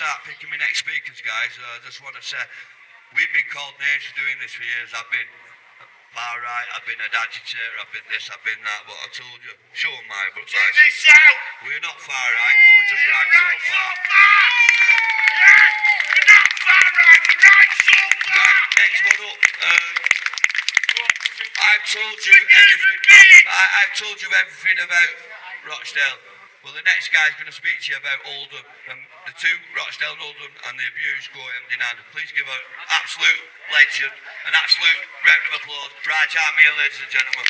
start picking my next speakers, guys, I just want to say, we've been called names for doing this for years. I've been far right, I've been an agitator, I've been this, I've been that, but I told you, show them my book. Check this out! We're not far right, we were just right so far. Yeah, we're not far right, we're right so far! Right, next one up. I've told you everything. I've told you everything about Rochdale. Well, the next guy's going to speak to you about Oldham. The two, Rochdale and Oldham, and the abuse go hand in hand. Please give an absolute legend, an absolute round of applause. Raja Miah, ladies and gentlemen.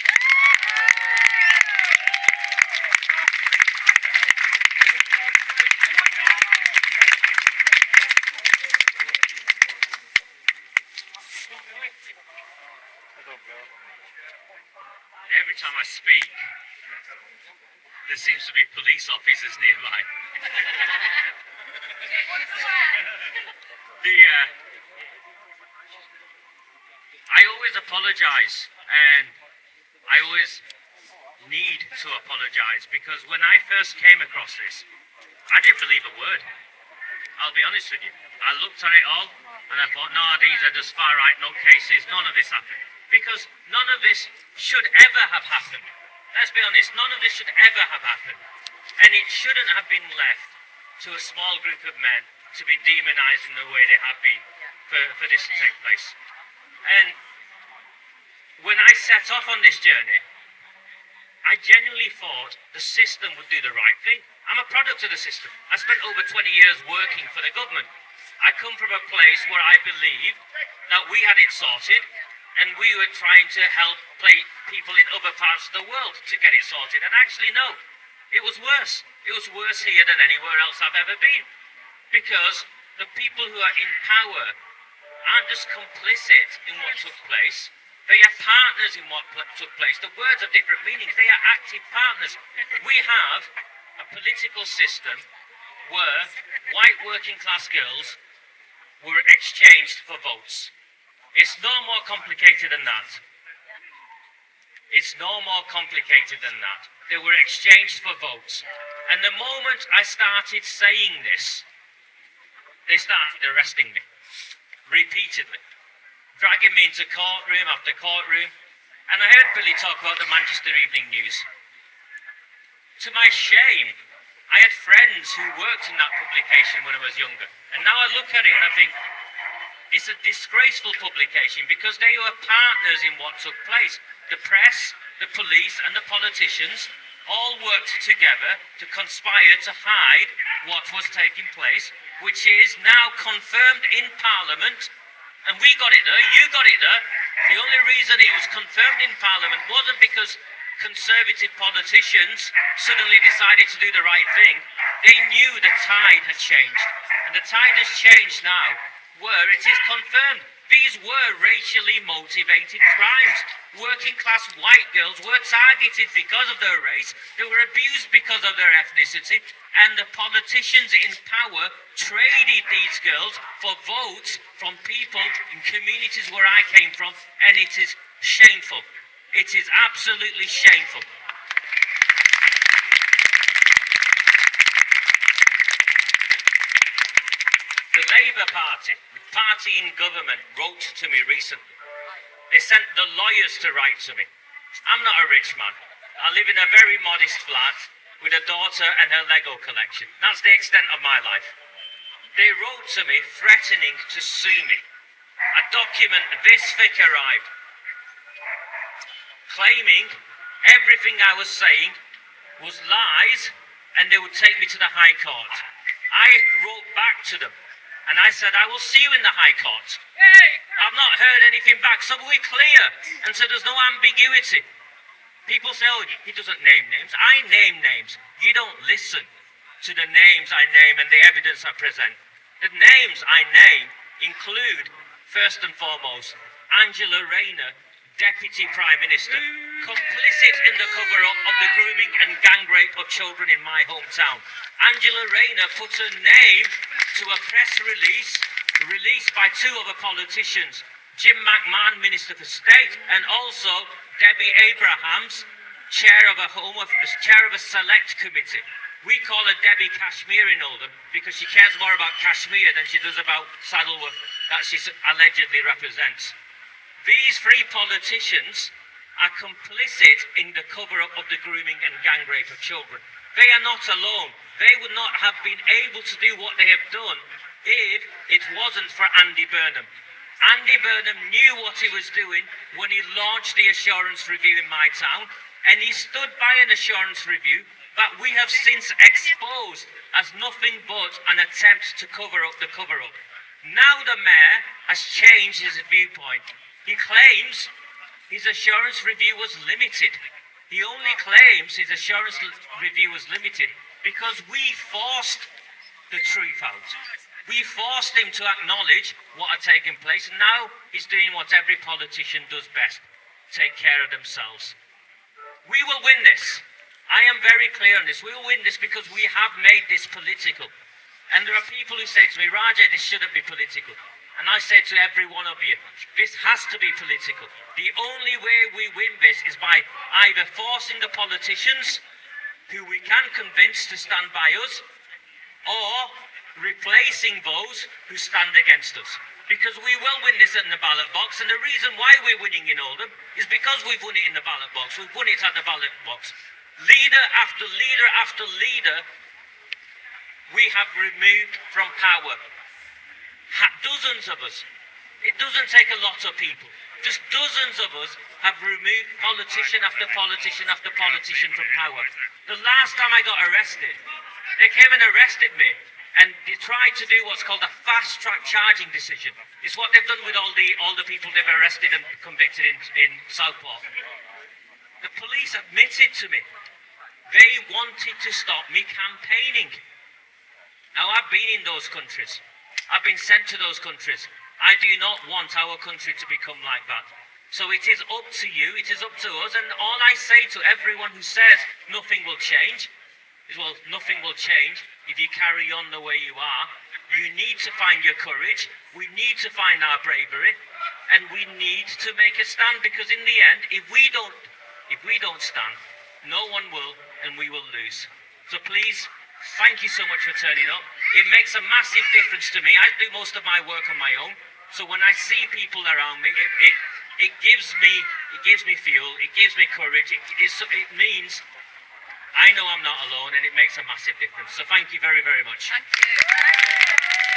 Every time I speak, there seems to be police officers nearby. I always apologise, and I always need to apologise, because when I first came across this, I didn't believe a word. I'll be honest with you. I looked at it all, and I thought, no, these are just far right, no cases, none of this happened. Because none of this should ever have happened. Let's be honest, none of this should ever have happened. And it shouldn't have been left to a small group of men to be demonised in the way they have been for this to take place. And when I set off on this journey, I genuinely thought the system would do the right thing. I'm a product of the system. I spent over 20 years working for the government. I come from a place where I believed that we had it sorted, and we were trying to help people in other parts of the world to get it sorted. And actually, no, it was worse. It was worse here than anywhere else I've ever been. Because the people who are in power aren't just complicit in what took place. They are partners in what took place. The words have different meanings. They are active partners. We have a political system where white working class girls were exchanged for votes. It's no more complicated than that. It's no more complicated than that. They were exchanged for votes. And the moment I started saying this, they started arresting me. Repeatedly. Dragging me into courtroom after courtroom. And I heard Billy talk about the Manchester Evening News. To my shame, I had friends who worked in that publication when I was younger. And now I look at it and I think, it's a disgraceful publication because they were partners in what took place. The press, the police, and the politicians all worked together to conspire to hide what was taking place, which is now confirmed in Parliament. And we got it there, you got it there. The only reason it was confirmed in Parliament wasn't because Conservative politicians suddenly decided to do the right thing. They knew the tide had changed. And the tide has changed now, where it is confirmed these were racially motivated crimes. Working class white girls were targeted because of their race, they were abused because of their ethnicity, and the politicians in power traded these girls for votes from people in communities where I came from, and it is shameful. It is absolutely shameful. The Labour Party, the party in government, wrote to me recently. They sent the lawyers to write to me. I'm not a rich man. I live in a very modest flat with a daughter and her Lego collection. That's the extent of my life. They wrote to me threatening to sue me. A document this thick arrived, claiming everything I was saying was lies and they would take me to the High Court. I wrote back to them. And I said, I will see you in the High Court. I've not heard anything back, so we're clear. And so there's no ambiguity. People say, oh, he doesn't name names. I name names. You don't listen to the names I name and the evidence I present. The names I name include, first and foremost, Angela Rayner, Deputy Prime Minister, complicit in the cover-up of the grooming and gang rape of children in my hometown. Angela Rayner put her name to a press release released by two other politicians, Jim McMahon, Minister for State, and also Debbie Abrahams, chair of a select committee. We call her Debbie Kashmir in Oldham because she cares more about Kashmir than she does about Saddleworth that she allegedly represents. These three politicians are complicit in the cover-up of the grooming and gang rape of children. They are not alone. They would not have been able to do what they have done if it wasn't for Andy Burnham. Andy Burnham knew what he was doing when he launched the assurance review in my town, and he stood by an assurance review that we have since exposed as nothing but an attempt to cover up the cover-up. Now the mayor has changed his viewpoint. He claims his assurance review was limited. He only claims his assurance review was limited because we forced the truth out. We forced him to acknowledge what had taken place, and now he's doing what every politician does best: take care of themselves. We will win this. I am very clear on this. We will win this because we have made this political. And there are people who say to me, Raja, this shouldn't be political. And I say to every one of you, this has to be political. The only way we win this is by either forcing the politicians who we can convince to stand by us, or replacing those who stand against us. Because we will win this in the ballot box, and the reason why we're winning in Oldham is because we've won it in the ballot box. We've won it at the ballot box. Leader after leader after leader, we have removed from power. Dozens of us. It doesn't take a lot of people. Just dozens of us have removed politician after politician after politician from power. The last time I got arrested, they came and arrested me, and they tried to do what's called a fast-track charging decision. It's what they've done with all the people they've arrested and convicted in Southport. The police admitted to me they wanted to stop me campaigning. Now, I've been in those countries. I've been sent to those countries. I do not want our country to become like that. So it is up to you, it is up to us, and all I say to everyone who says nothing will change is, well, nothing will change if you carry on the way you are. You need to find your courage, we need to find our bravery, and we need to make a stand, because in the end, if we don't stand, no one will, and we will lose. So please, thank you so much for turning up. It makes a massive difference to me. I do most of my work on my own. So when I see people around me, it gives me fuel, it gives me courage. It means I know I'm not alone, and it makes a massive difference. So thank you very, very much. Thank you.